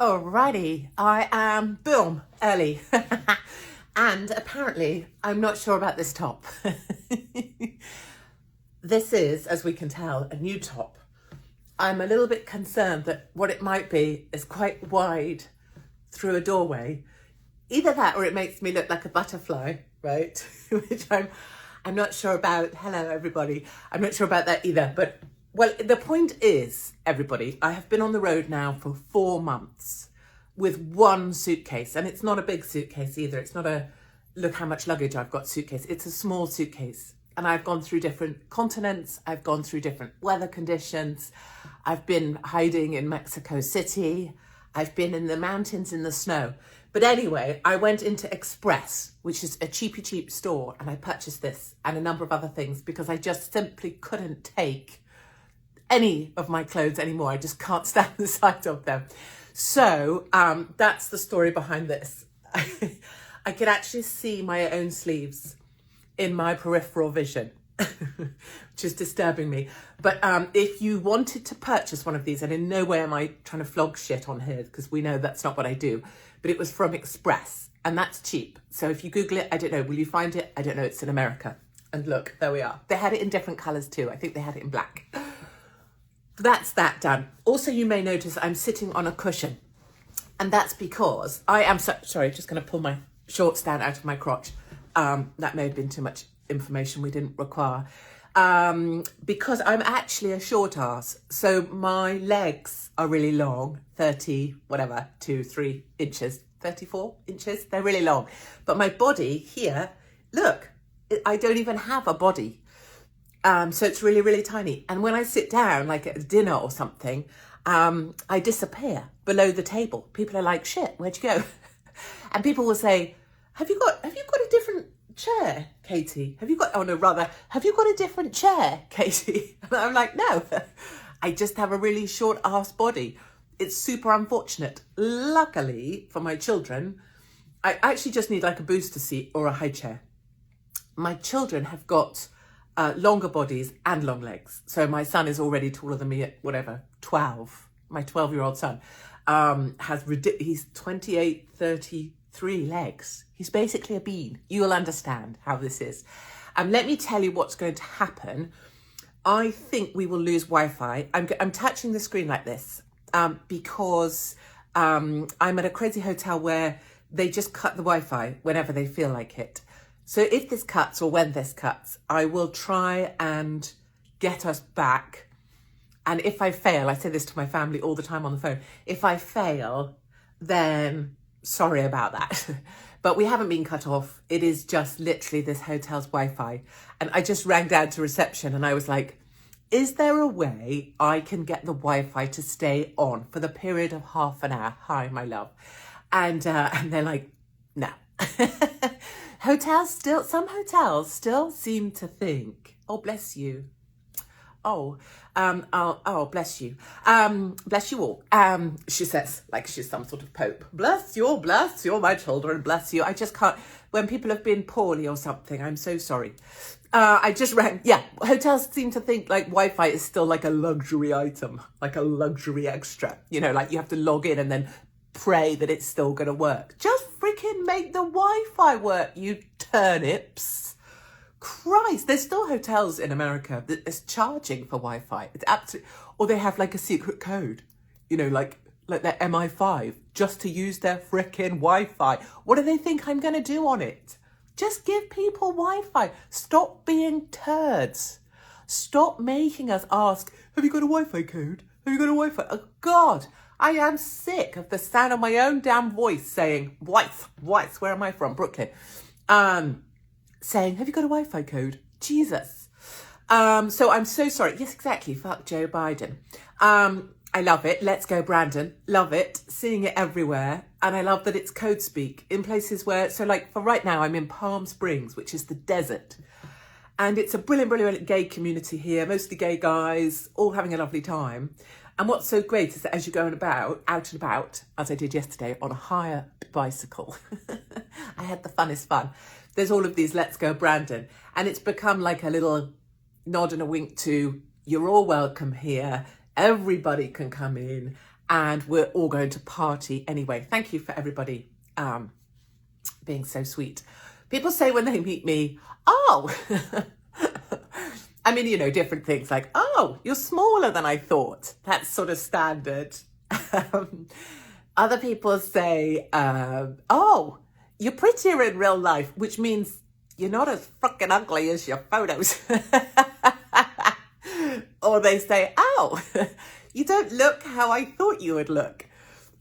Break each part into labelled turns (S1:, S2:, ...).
S1: Alrighty, I am, boom, early. And apparently, I'm not sure about this top. This is, as we can tell, a new top. I'm a little bit concerned that what it might be is quite wide through a doorway. Either that or it makes me look like a butterfly, right? Which I'm not sure about. Hello, everybody. I'm not sure about that either. But, well, the point is, everybody, I have been on the road now for 4 months with one suitcase. And it's not a big suitcase either. It's not a, look how much luggage I've got suitcase. It's a small suitcase. And I've gone through different continents. I've gone through different weather conditions. I've been hiding in Mexico City. I've been in the mountains in the snow. But anyway, I went into Express, which is a cheap store, and I purchased this and a number of other things because I just simply couldn't take any of my clothes anymore. I just can't stand the sight of them. So that's the story behind this. I could actually see my own sleeves in my peripheral vision, which is disturbing me. But if you wanted to purchase one of these, and in no way am I trying to flog shit on here, because we know that's not what I do, but it was from Express, and that's cheap. So if you Google it, I don't know, will you find it? I don't know, it's in America. And look, there we are. They had it in different colours too. I think they had it in black. That's that done. Also, you may notice I'm sitting on a cushion, and that's because I am sorry, just going to pull my shorts down out of my crotch. That may have been too much information we didn't require. Because I'm actually a short ass. So my legs are really long, 30, whatever, 3 inches, 34 inches. They're really long. But my body here, look, I don't even have a body. So it's really tiny. And when I sit down, like at dinner or something, I disappear below the table. People are like, shit, where'd you go? And people will say, have you got a different chair, Katie? Have you got a different chair, Katie? And I'm like, no, I just have a really short ass body. It's super unfortunate. Luckily for my children, I actually just need like a booster seat or a high chair. My children have got longer bodies and long legs. So my son is already taller than me at 12. My 12-year-old son he's 28, 33 legs. He's basically a bean. You'll understand how this is. Let me tell you what's going to happen. I think we will lose Wi-Fi. I'm touching the screen like this because I'm at a crazy hotel where they just cut the Wi-Fi whenever they feel like it. So if this cuts or when this cuts, I will try and get us back. And if I fail, I say this to my family all the time on the phone, if I fail, then sorry about that. But we haven't been cut off. It is just literally this hotel's Wi-Fi. And I just rang down to reception and I was like, is there a way I can get the Wi-Fi to stay on for the period of half an hour? Hi, my love. And they're like, no. Some hotels still seem to think, oh, bless you. Oh, bless you. Bless you all. She says, like she's some sort of pope. Bless you, my children, bless you. I just can't, when people have been poorly or something, I'm so sorry. I just rang, hotels seem to think like Wi-Fi is still like a luxury item, like a luxury extra. You know, like you have to log in and then pray that it's still going to work. Just freaking make the Wi-Fi work, you turnips. Christ, there's still hotels in America that is charging for Wi-Fi. It's absolutely, or they have like a secret code, you know, like their MI5, just to use their frickin' Wi-Fi. What do they think I'm going to do on it? Just give people Wi-Fi. Stop being turds. Stop making us ask, have you got a Wi-Fi code? Have you got a Wi-Fi? Oh, God, I am sick of the sound of my own damn voice saying, Weiss, where am I from? Brooklyn. Saying, have you got a Wi-Fi code? Jesus. So I'm so sorry. Yes, exactly. Fuck Joe Biden. I love it. Let's go, Brandon. Love it. Seeing it everywhere. And I love that it's code speak in places where, so like for right now, I'm in Palm Springs, which is the desert. And it's a brilliant gay community here, mostly gay guys, all having a lovely time. And what's so great is that as you're going out and about, as I did yesterday, on a hire bicycle, I had the funnest fun. There's all of these Let's Go Brandon. And it's become like a little nod and a wink to, you're all welcome here. Everybody can come in. and we're all going to party anyway. Thank you for everybody being so sweet. People say when they meet me, oh, I mean, you know, different things like, oh, you're smaller than I thought. That's sort of standard. Other people say, oh, you're prettier in real life, which means you're not as fucking ugly as your photos. Or they say, oh, you don't look how I thought you would look,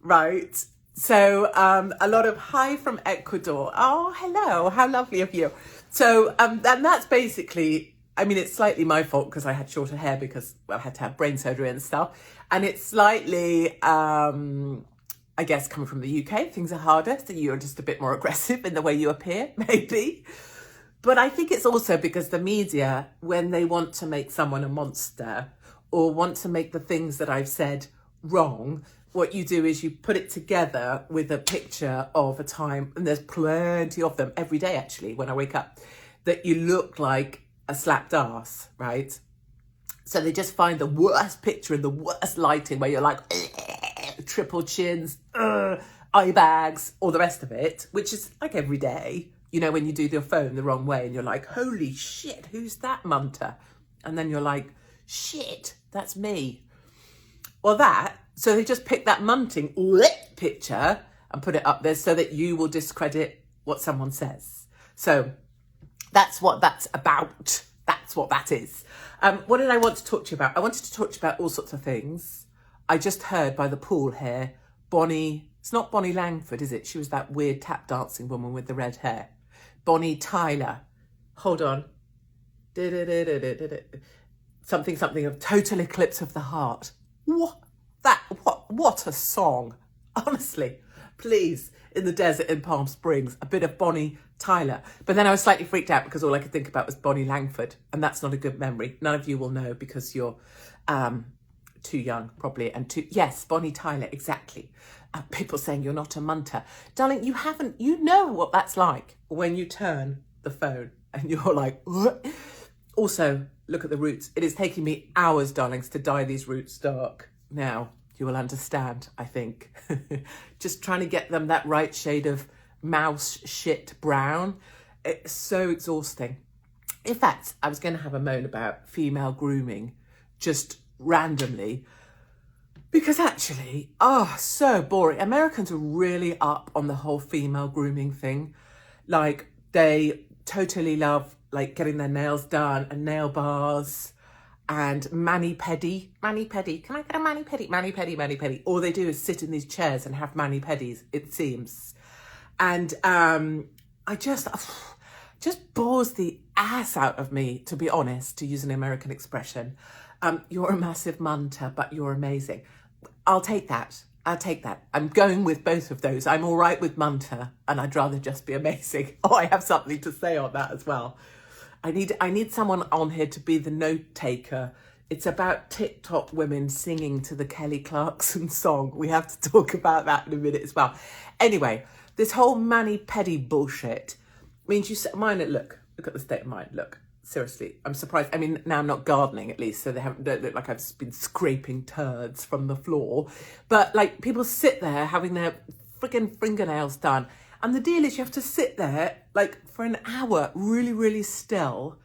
S1: right? So a lot of hi from Ecuador. Oh, hello, how lovely of you. So and that's basically, I mean, it's slightly my fault because I had shorter hair because I had to have brain surgery and stuff. And it's slightly, I guess, coming from the UK, things are harder. So you're just a bit more aggressive in the way you appear, maybe. But I think it's also because the media, when they want to make someone a monster or want to make the things that I've said wrong, what you do is you put it together with a picture of a time, and there's plenty of them every day, actually, when I wake up, that you look like a slapped ass, right? So they just find the worst picture and the worst lighting where you're like, triple chins, eye bags, all the rest of it, which is like every day. You know, when you do your phone the wrong way and you're like, holy shit, who's that munter? And then you're like, shit, that's me. Well, so they just pick that munting picture and put it up there so that you will discredit what someone says. So that's what that's about. That's what that is. What did I want to talk to you about? I wanted to talk to you about all sorts of things. I just heard by the pool here, Bonnie, it's not Bonnie Langford, is it? She was that weird tap dancing woman with the red hair. Bonnie Tyler. Hold on. Something of Total Eclipse of the Heart. What a song. Honestly, please, in the desert in Palm Springs, a bit of Bonnie Tyler. But then I was slightly freaked out because all I could think about was Bonnie Langford. And that's not a good memory. None of you will know because you're too young, probably. Yes, Bonnie Tyler, exactly. People saying you're not a munter. Darling, you know what that's like when you turn the phone and you're like, what? Also, look at the roots. It is taking me hours, darlings, to dye these roots dark. Now, you will understand, I think. Just trying to get them that right shade of mouse shit brown. It's so exhausting. In fact, I was going to have a moan about female grooming just randomly. Because actually, so boring. Americans are really up on the whole female grooming thing. Like, they totally love, like, getting their nails done and nail bars and mani-pedi. Mani-pedi. Can I get a mani-pedi? Mani-pedi, mani-pedi. All they do is sit in these chairs and have mani-pedis, it seems. And I just bores the ass out of me, to be honest, to use an American expression. You're a massive munter, but you're amazing. I'll take that. I'm going with both of those. I'm all right with munter, and I'd rather just be amazing. Oh, I have something to say on that as well. I need someone on here to be the note taker. It's about TikTok women singing to the Kelly Clarkson song. We have to talk about that in a minute as well. Anyway, this whole mani-pedi bullshit means look at the state of mine. Look. Seriously, I'm surprised. I mean, now I'm not gardening, at least, so don't look like I've been scraping turds from the floor. But, like, people sit there having their friggin' fingernails done. And the deal is you have to sit there, like, for an hour, really, really still.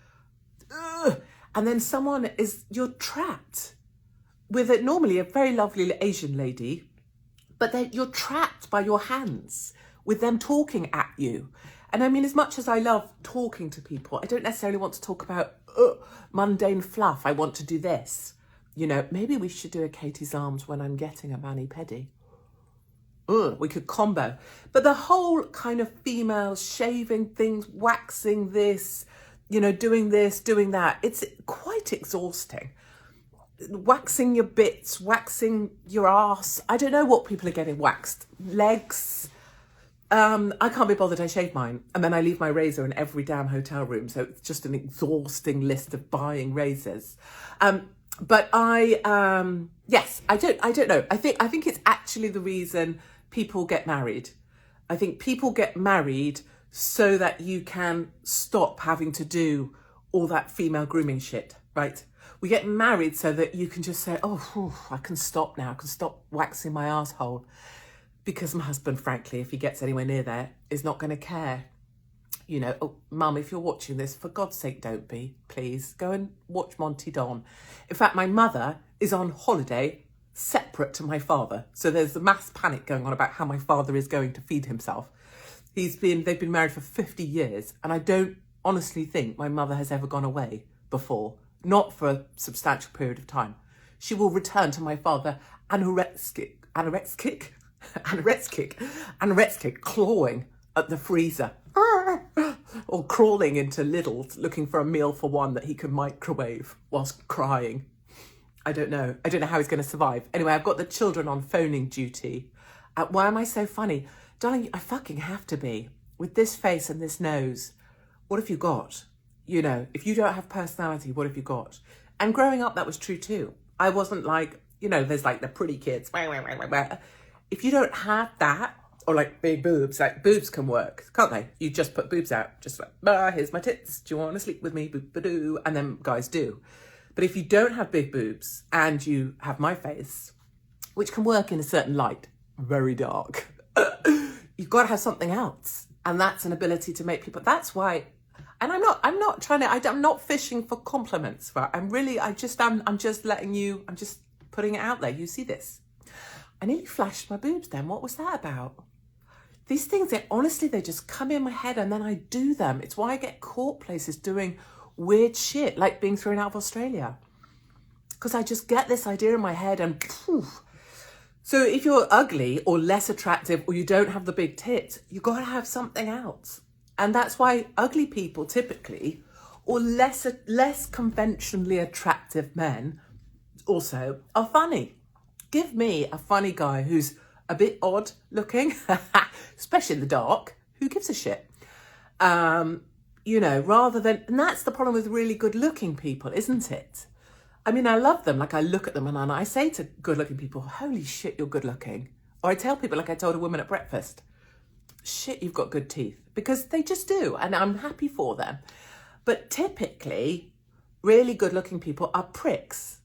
S1: Ugh. And then you're trapped with normally a very lovely Asian lady, but then you're trapped by your hands with them talking at you. And I mean, as much as I love talking to people, I don't necessarily want to talk about mundane fluff. I want to do this. You know, maybe we should do a Katie's Arms when I'm getting a mani-pedi. We could combo. But the whole kind of female shaving things, waxing this, you know, doing this, doing that, it's quite exhausting. Waxing your bits, waxing your ass. I don't know what people are getting waxed. Legs. I can't be bothered, I shave mine. And then I leave my razor in every damn hotel room. So it's just an exhausting list of buying razors. But I don't know. I think it's actually the reason people get married. I think people get married so that you can stop having to do all that female grooming shit, right? We get married so that you can just say, oh, whew, I can stop now. I can stop waxing my asshole. Because my husband, frankly, if he gets anywhere near there, is not going to care. You know, oh, Mum, if you're watching this, for God's sake, don't be, please. Go and watch Monty Don. In fact, my mother is on holiday separate to my father. So there's a mass panic going on about how my father is going to feed himself. They've been married for 50 years. And I don't honestly think my mother has ever gone away before. Not for a substantial period of time. She will return to my father anorexic, clawing at the freezer. Or crawling into Lidl's looking for a meal for one that he can microwave whilst crying. I don't know how he's going to survive. Anyway, I've got the children on phoning duty. Why am I so funny? Darling, I fucking have to be. With this face and this nose, what have you got? You know, if you don't have personality, what have you got? And growing up, that was true too. I wasn't like, you know, there's like the pretty kids. If you don't have that, or like big boobs, like boobs can work, can't they? You just put boobs out, just like, here's my tits. Do you want to sleep with me? Boop-a-doo. And then guys do. But if you don't have big boobs and you have my face, which can work in a certain light, very dark, you've got to have something else. And that's an ability to make people, that's why, and I'm not fishing for compliments, right? I'm just letting you, I'm just putting it out there. You see this. I nearly flashed my boobs then. What was that about? These things, they just come in my head and then I do them. It's why I get caught places doing weird shit, like being thrown out of Australia. Because I just get this idea in my head and poof. So if you're ugly or less attractive or you don't have the big tits, you got to have something else. And that's why ugly people typically, or less conventionally attractive men also are funny. Give me a funny guy who's a bit odd looking, especially in the dark. Who gives a shit? You know, rather than, and that's the problem with really good looking people, isn't it? I mean, I love them. Like I look at them and I say to good looking people, holy shit, you're good looking. Or I tell people, like I told a woman at breakfast, shit, you've got good teeth. Because they just do. And I'm happy for them. But typically, really good looking people are pricks.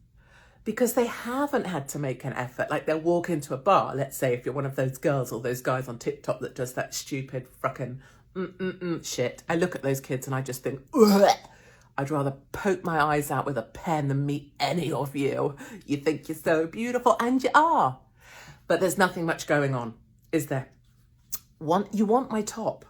S1: Because they haven't had to make an effort. Like they'll walk into a bar, let's say if you're one of those girls or those guys on TikTok that does that stupid fucking shit. I look at those kids and I just think, ugh. I'd rather poke my eyes out with a pen than meet any of you. You think you're so beautiful, and you are. But there's nothing much going on, is there? You want my top.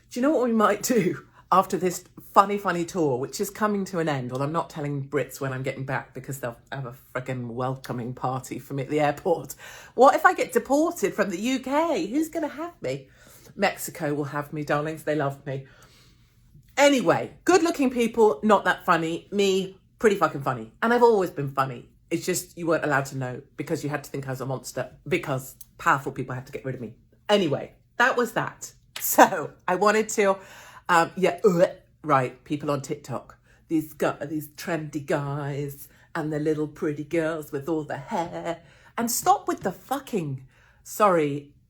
S1: Do you know what we might do after this funny tour, which is coming to an end? Well, I'm not telling Brits when I'm getting back because they'll have a friggin' welcoming party for me at the airport. What if I get deported from the UK? Who's going to have me? Mexico will have me, darlings. They love me. Anyway, good-looking people, not that funny. Me, pretty fucking funny. And I've always been funny. It's just you weren't allowed to know because you had to think I was a monster because powerful people had to get rid of me. Anyway, that was that. So I wanted to, right, people on TikTok, these trendy guys and the little pretty girls with all the hair. And stop with the fucking,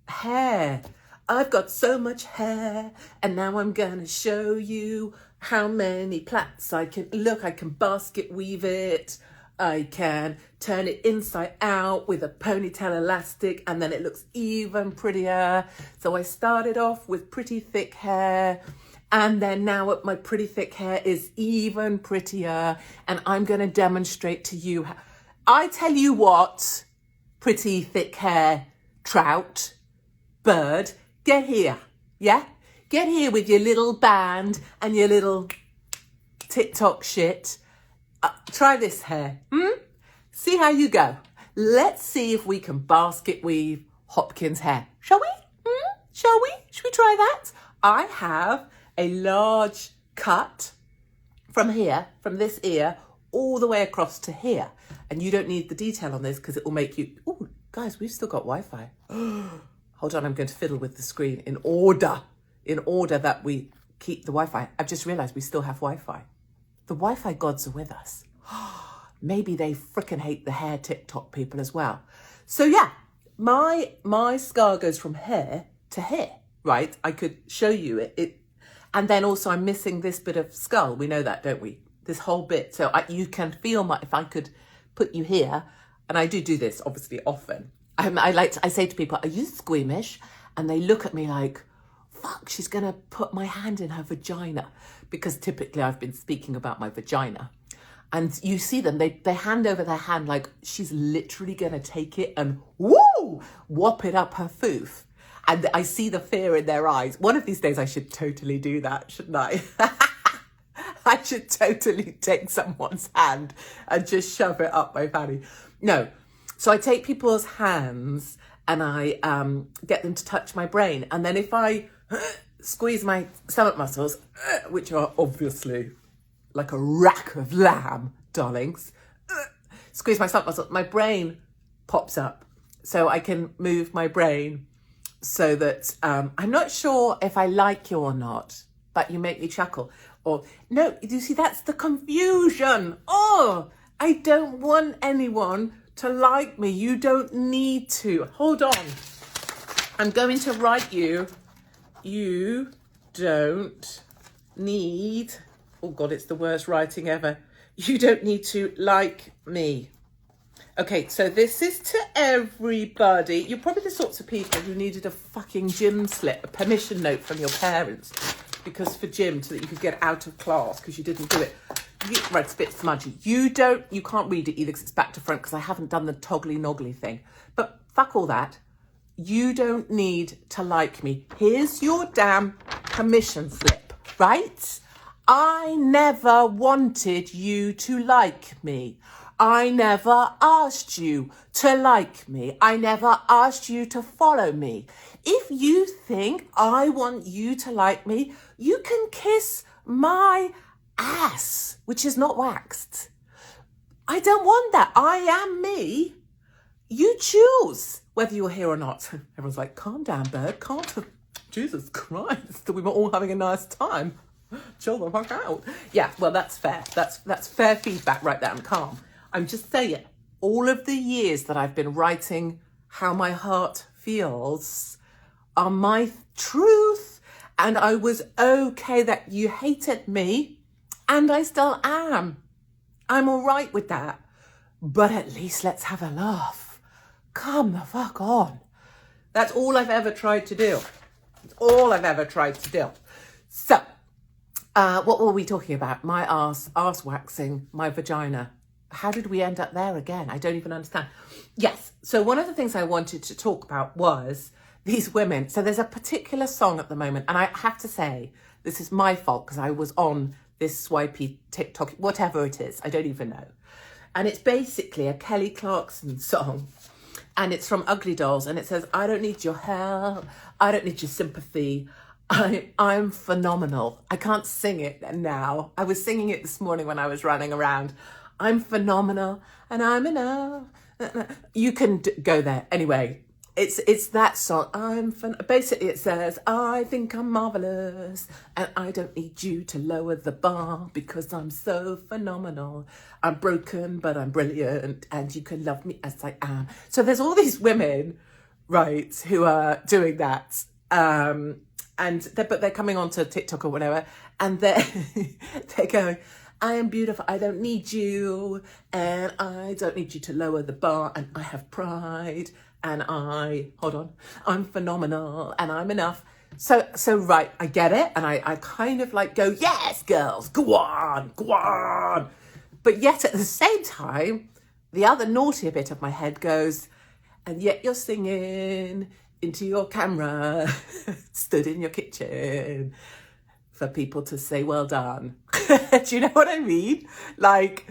S1: hair. I've got so much hair and now I'm going to show you how many plaits I can. Look, I can basket weave it. I can turn it inside out with a ponytail elastic and then it looks even prettier. So I started off with pretty thick hair and then now my pretty thick hair is even prettier and I'm going to demonstrate to you. I tell you what, pretty thick hair, trout, bird, get here, yeah? Get here with your little band and your little TikTok shit. Try this hair. See how you go. Let's see if we can basket weave Hopkins hair. Shall we? Shall we? Should we try that? I have a large cut from here, from this ear, all the way across to here. And you don't need the detail on this because it will make you... Oh, guys, we've still got Wi-Fi. Hold on, I'm going to fiddle with the screen in order that we keep the Wi-Fi. I've just realised we still have Wi-Fi. The Wi-Fi gods are with us. Maybe they frickin' hate the hair TikTok people as well. So yeah, my scar goes from here to here, right? I could show you it. And then also I'm missing this bit of skull. We know that, don't we? this whole bit. So you can feel if I could put you here, and I do this obviously often. I say to people, are you squeamish? And they look at me like, fuck, she's going to put my hand in her vagina. Because typically I've been speaking about my vagina. And you see them, they hand over their hand like she's literally going to take it and woo, whop it up her foof. And I see the fear in their eyes. One of these days I should totally do that, shouldn't I? I should totally take someone's hand and just shove it up my fanny. No. So I take people's hands and I get them to touch my brain. And then if I squeeze my stomach muscles, which are obviously like a rack of lamb, darlings, squeeze my stomach muscles, my brain pops up. So I can move my brain so that I'm not sure if I like you or not, but you make me chuckle. Or, no, you see, that's the confusion. Oh, I don't want anyone to like me. You don't need to. Hold on. I'm going to write you. You don't need... Oh, God, it's the worst writing ever. You don't need to like me. Okay, so this is to everybody. You're probably the sorts of people who needed a fucking gym slip, a permission note from your parents, because for gym, so that you could get out of class because you didn't do it. Right, it's a bit smudgy. You can't read it either because it's back to front because I haven't done the toggly noggly thing. But fuck all that. You don't need to like me. Here's your damn permission slip, right? I never wanted you to like me. I never asked you to like me. I never asked you to follow me. If you think I want you to like me, you can kiss my ass, which is not waxed. I don't want that. I am me. You choose whether you're here or not. Everyone's like, calm down, bird. Calm down. Jesus Christ. We were all having a nice time. Chill the fuck out. Yeah, well, that's fair. That's fair feedback right there. I'm calm. I'm just saying, all of the years that I've been writing how my heart feels are my truth. And I was okay that you hated me, and I still am. I'm all right with that. But at least let's have a laugh. Come the fuck on. That's all I've ever tried to do. It's all I've ever tried to do. So, what were we talking about? My arse waxing, my vagina. How did we end up there again? I don't even understand. Yes. So one of the things I wanted to talk about was these women. So there's a particular song at the moment, and I have to say, this is my fault because I was on this swipey TikTok, whatever it is. I don't even know. And it's basically a Kelly Clarkson song. And it's from Ugly Dolls. And it says, I don't need your help. I don't need your sympathy. I'm phenomenal. I can't sing it now. I was singing it this morning when I was running around. I'm phenomenal and I'm enough. You can go there. Anyway, it's that song. Basically it says, I think I'm marvelous and I don't need you to lower the bar because I'm so phenomenal. I'm broken, but I'm brilliant and you can love me as I am. So there's all these women, right, who are doing that. But they're coming onto TikTok or whatever, and they're going, I am beautiful, I don't need you, and I don't need you to lower the bar, and I have pride, and I'm phenomenal, and I'm enough. So right, I get it, and I kind of like go, yes, girls, go on. But yet at the same time, the other naughtier bit of my head goes, and yet you're singing into your camera, stood in your kitchen for people to say, well done. Do you know what I mean? Like,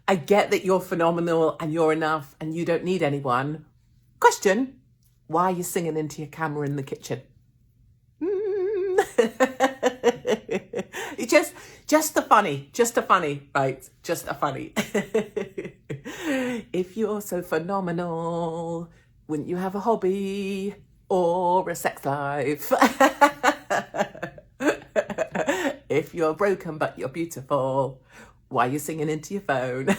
S1: I get that you're phenomenal and you're enough and you don't need anyone. Question, why are you singing into your camera in the kitchen? It's just a funny, right? Just a funny. If you're so phenomenal, wouldn't you have a hobby or a sex life? If you're broken but you're beautiful, why are you singing into your phone?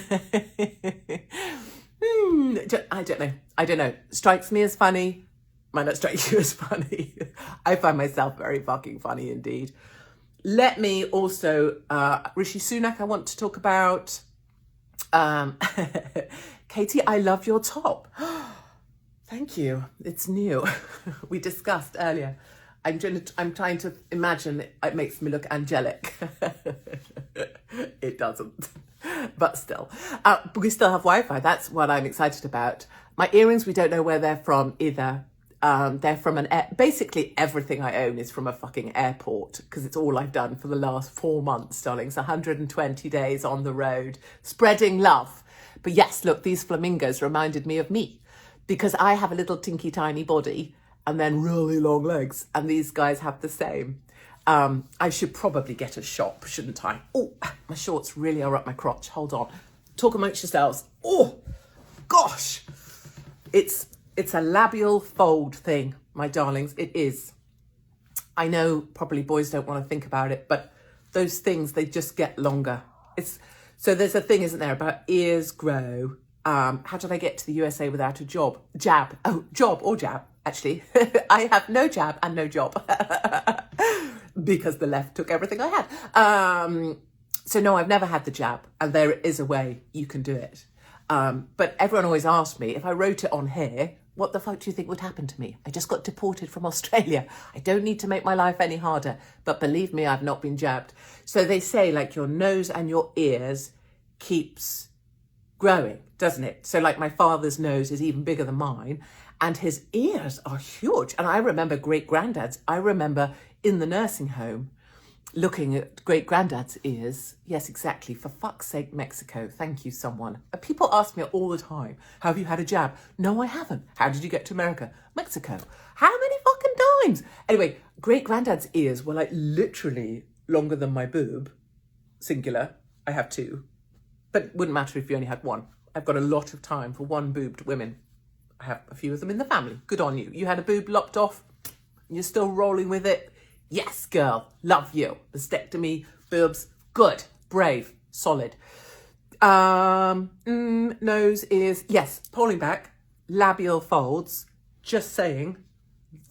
S1: I don't know. Strikes me as funny. Might not strike you as funny. I find myself very fucking funny indeed. let me also, Rishi Sunak, I want to talk about. Katie, I love your top. Thank you. It's new. We discussed earlier. I'm trying to imagine it makes me look angelic. It doesn't. But still. But we still have Wi-Fi. That's what I'm excited about. My earrings, we don't know where they're from either. They're from basically everything I own is from a fucking airport, because it's all I've done for the last 4 months, darling. It's 120 days on the road, spreading love. But yes, look, these flamingos reminded me of me, because I have a little tinky tiny body and then really long legs, and these guys have the same. I should probably get a shop, shouldn't I? Oh, my shorts really are up my crotch. Hold on. Talk amongst yourselves. Oh, gosh. It's a labial fold thing, my darlings. It is. I know probably boys don't want to think about it, but those things, they just get longer. So there's a thing, isn't there, about ears grow. How did I get to the USA without a job? Jab. Oh, job or jab, actually. I have no jab and no job because the left took everything I had. So no, I've never had the jab, and there is a way you can do it. But everyone always asked me, if I wrote it on here, what the fuck do you think would happen to me? I just got deported from Australia. I don't need to make my life any harder. But believe me, I've not been jabbed. So they say, like, your nose and your ears keeps growing, doesn't it? So like my father's nose is even bigger than mine, and his ears are huge. And I remember great-granddad's. I remember in the nursing home looking at great-granddad's ears. Yes, exactly. For fuck's sake, Mexico. Thank you, someone. People ask me all the time, have you had a jab? No, I haven't. How did you get to America? Mexico. How many fucking times? Anyway, great-granddad's ears were like literally longer than my boob. Singular. I have two. But it wouldn't matter if you only had one. I've got a lot of time for one-boobed women. I have a few of them in the family. Good on you. You had a boob lopped off. You're still rolling with it. Yes, girl, love you. Mastectomy, boobs, good, brave, solid. Nose, ears, yes, pulling back, labial folds, just saying,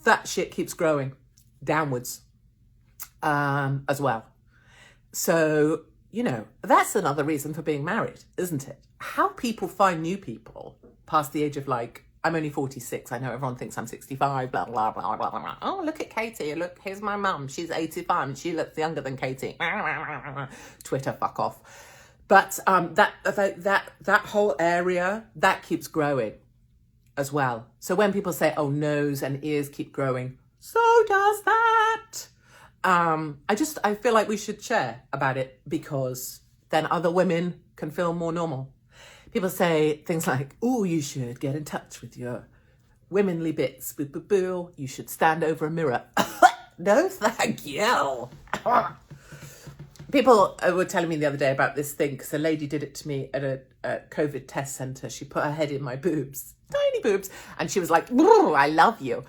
S1: that shit keeps growing downwards as well. So, you know, that's another reason for being married, isn't it? How people find new people past the age of, like, I'm only 46. I know everyone thinks I'm 65, blah, blah, blah, blah, blah. Oh, look at Katie. Look, here's my mum. She's 85 and she looks younger than Katie. Twitter, fuck off. But that whole area, that keeps growing as well. So when people say, oh, nose and ears keep growing, so does that. I feel like we should share about it, because then other women can feel more normal. People say things like, oh, you should get in touch with your womanly bits. Boo, boo, boo. You should stand over a mirror. No, thank you. People were telling me the other day about this thing, because a lady did it to me at a COVID test centre. She put her head in my boobs, tiny boobs, and she was like, I love you.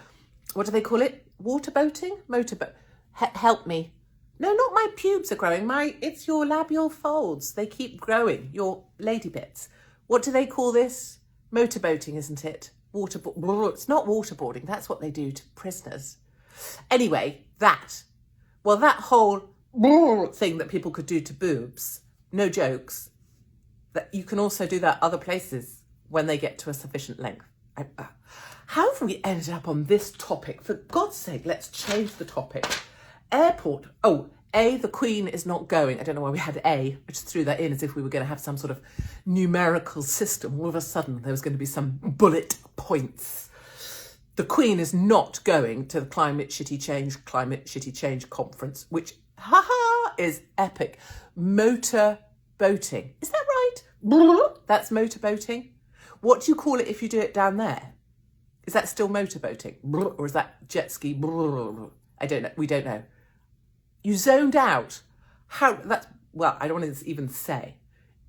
S1: What do they call it? Water boating? Motorboat. Help me. No, not my pubes are growing. It's your labial folds. They keep growing. Your lady bits. What do they call this? Motorboating, isn't it? It's not waterboarding. That's what they do to prisoners. Anyway, that whole thing that people could do to boobs, no jokes, that you can also do that other places when they get to a sufficient length. How have we ended up on this topic? For God's sake, let's change the topic. Airport. Oh, the Queen is not going. I don't know why we had A. I just threw that in as if we were going to have some sort of numerical system. All of a sudden, there was going to be some bullet points. The Queen is not going to the Climate Shitty Change conference, which, is epic. Motor boating. Is that right? That's motor boating. What do you call it if you do it down there? Is that still motor boating? Or is that jet ski? I don't know. We don't know. You zoned out. I don't want to even say.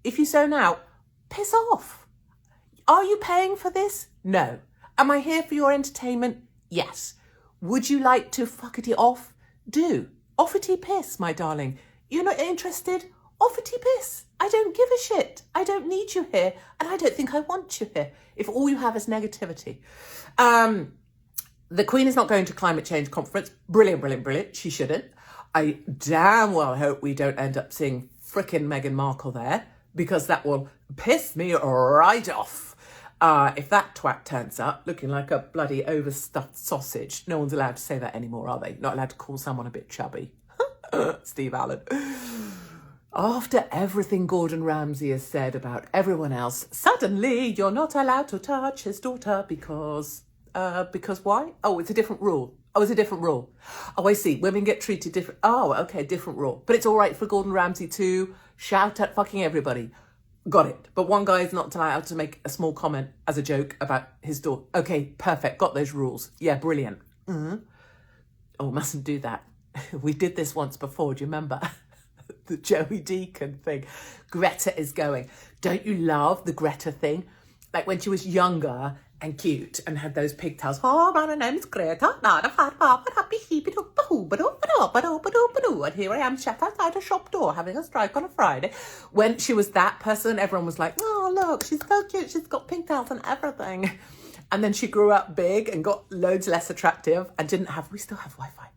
S1: If you zone out, piss off. Are you paying for this? No. Am I here for your entertainment? Yes. Would you like to fuckety off? Do. Offity piss, my darling. You're not interested? Offity piss. I don't give a shit. I don't need you here, and I don't think I want you here if all you have is negativity. The Queen is not going to climate change conference. Brilliant, brilliant, brilliant. She shouldn't. I damn well hope we don't end up seeing frickin' Meghan Markle there, because that will piss me right off. If that twat turns up looking like a bloody overstuffed sausage. No one's allowed to say that anymore, are they? Not allowed to call someone a bit chubby. Steve Allen. After everything Gordon Ramsay has said about everyone else, suddenly you're not allowed to touch his daughter because why? Oh, it's a different rule. Oh, it's a different rule. Oh, I see. Women get treated different. Oh, okay, different rule. But it's all right for Gordon Ramsay to shout at fucking everybody. Got it. But one guy is not allowed to make a small comment as a joke about his daughter. Okay, perfect. Got those rules. Yeah, brilliant. Mm-hmm. Oh, mustn't do that. We did this once before. Do you remember? The Joey Deacon thing. Greta is going. Don't you love the Greta thing? Like when she was younger and cute and had those pigtails. Oh, my name's Greta. And here I am shut outside a shop door having a strike on a Friday. When she was that person, everyone was like, oh, look, she's so cute. She's got pigtails and everything. And then she grew up big and got loads less attractive and we still have Wi-Fi.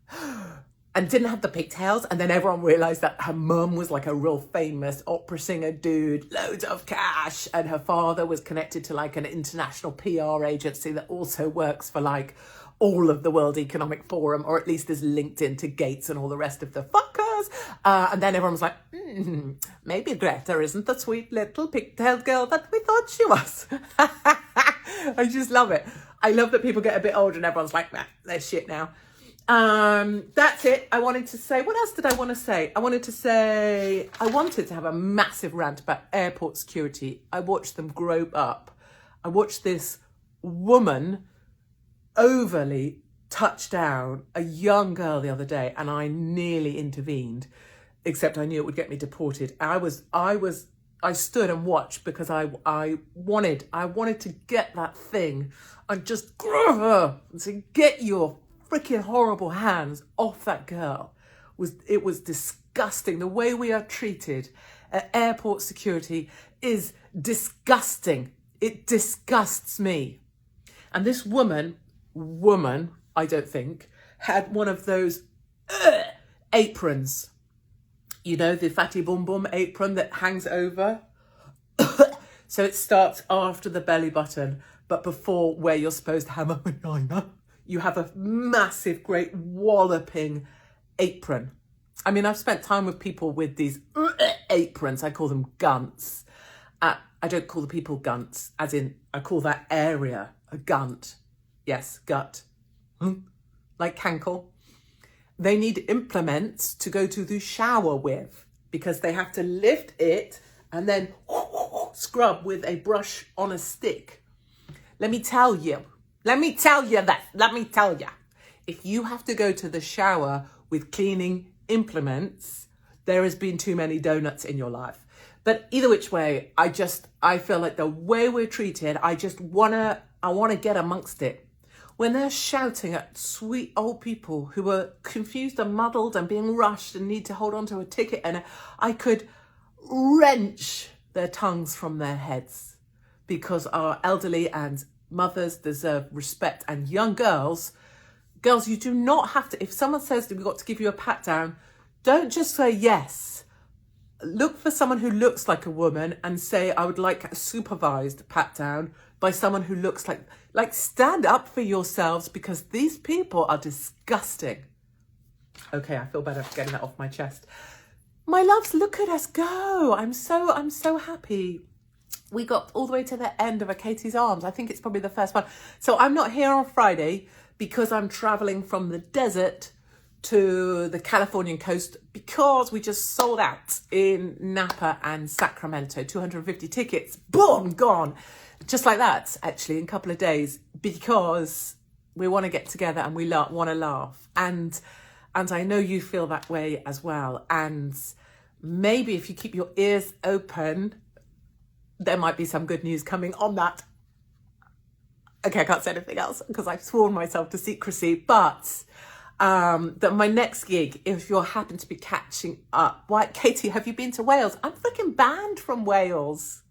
S1: And didn't have the pigtails. And then everyone realised that her mum was like a real famous opera singer dude, loads of cash. And her father was connected to like an international PR agency that also works for like all of the World Economic Forum, or at least is linked into Gates and all the rest of the fuckers. And then everyone was like, maybe Greta isn't the sweet little pigtailed girl that we thought she was. I just love it. I love that people get a bit older and everyone's like, nah, they're shit now. That's it. I wanted to say, what else did I want to say? I wanted to have a massive rant about airport security. I watched them grow up. I watched this woman overly touch down a young girl the other day, and I nearly intervened, except I knew it would get me deported. I stood and watched because I wanted to get that thing and just grab her and say, get your freaking horrible hands off that girl. It was disgusting. The way we are treated at airport security is disgusting. It disgusts me. And this woman, I don't think, had one of those aprons. You know, the fatty boom boom apron that hangs over. So it starts after the belly button, but before where you're supposed to have a vagina. You have a massive, great walloping apron. I mean, I've spent time with people with these aprons. I call them gunts. I don't call the people gunts, as in I call that area a gunt. Yes, gut. Like cankle. They need implements to go to the shower with because they have to lift it and then scrub with a brush on a stick. Let me tell you. If you have to go to the shower with cleaning implements, there has been too many donuts in your life. But either which way, I feel like the way we're treated, I want to get amongst it. When they're shouting at sweet old people who are confused and muddled and being rushed and need to hold on to a ticket, and I could wrench their tongues from their heads, because our elderly and mothers deserve respect. And young girls, you do not have to, if someone says that we've got to give you a pat down, don't just say yes. Look for someone who looks like a woman and say, I would like a supervised pat down by someone who looks like stand up for yourselves, because these people are disgusting. Okay, I feel better for getting that off my chest. My loves, look at us go. I'm so happy. We got all the way to the end of a Katie's Arms. I think it's probably the first one. So I'm not here on Friday because I'm traveling from the desert to the Californian coast, because we just sold out in Napa and Sacramento. 250 tickets, boom, gone. Just like that, actually, in a couple of days, because we want to get together and we want to laugh. And I know you feel that way as well. And maybe if you keep your ears open, there might be some good news coming on that. Okay, I can't say anything else because I've sworn myself to secrecy, but that my next gig, if you happen to be catching up, why, Katie, have you been to Wales? I'm freaking banned from Wales.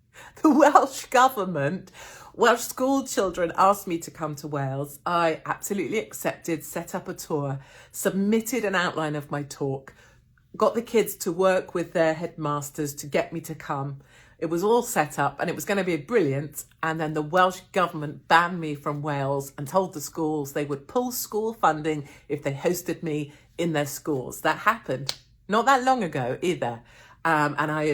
S1: The Welsh government Welsh school children asked me to come to Wales. I absolutely accepted, set up a tour, submitted an outline of my talk, got the kids to work with their headmasters to get me to come. It was all set up and it was going to be brilliant. And then the Welsh government banned me from Wales and told the schools they would pull school funding if they hosted me in their schools. That happened not that long ago either. And I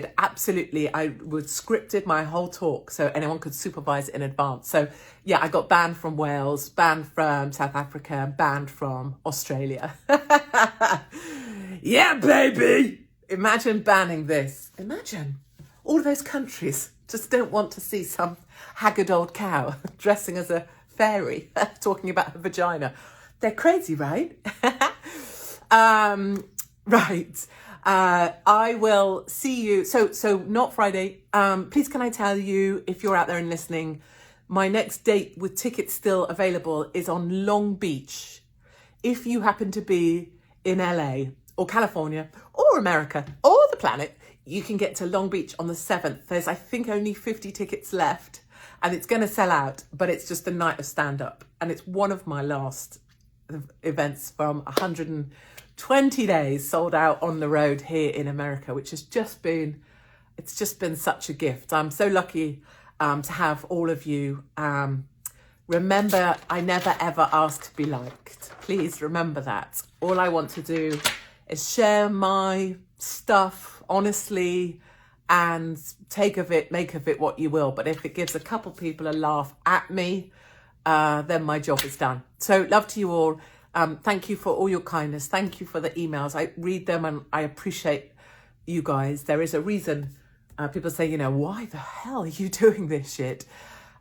S1: would scripted my whole talk so anyone could supervise it in advance. So yeah, I got banned from Wales, banned from South Africa, and banned from Australia. Yeah, baby. Imagine banning this. Imagine. All of those countries just don't want to see some haggard old cow dressing as a fairy talking about her vagina. They're crazy, right? Right. I will see you. So not Friday. Please can I tell you, if you're out there and listening, my next date with tickets still available is on Long Beach. If you happen to be in LA or California or America or the planet, you can get to Long Beach on the 7th. There's, I think, only 50 tickets left and it's going to sell out, but it's just a night of stand-up. And it's one of my last events from 120 days sold out on the road here in America, which has just been, it's just been such a gift. I'm so lucky to have all of you. Remember, I never ever asked to be liked. Please remember that. All I want to do is share my stuff honestly and make of it what you will. But if it gives a couple people a laugh at me, then my job is done. So love to you all. Thank you for all your kindness. Thank you for the emails. I read them and I appreciate you guys. There is a reason people say, why the hell are you doing this shit?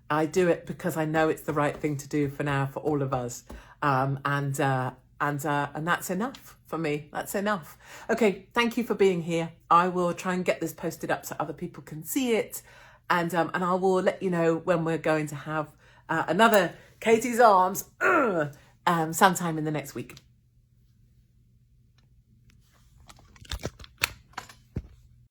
S1: I do it because I know it's the right thing to do for now, for all of us. And that's enough for me. That's enough. Okay. Thank you for being here. I will try and get this posted up so other people can see it. And I will let you know when we're going to have another Katie's Arms sometime in the next week.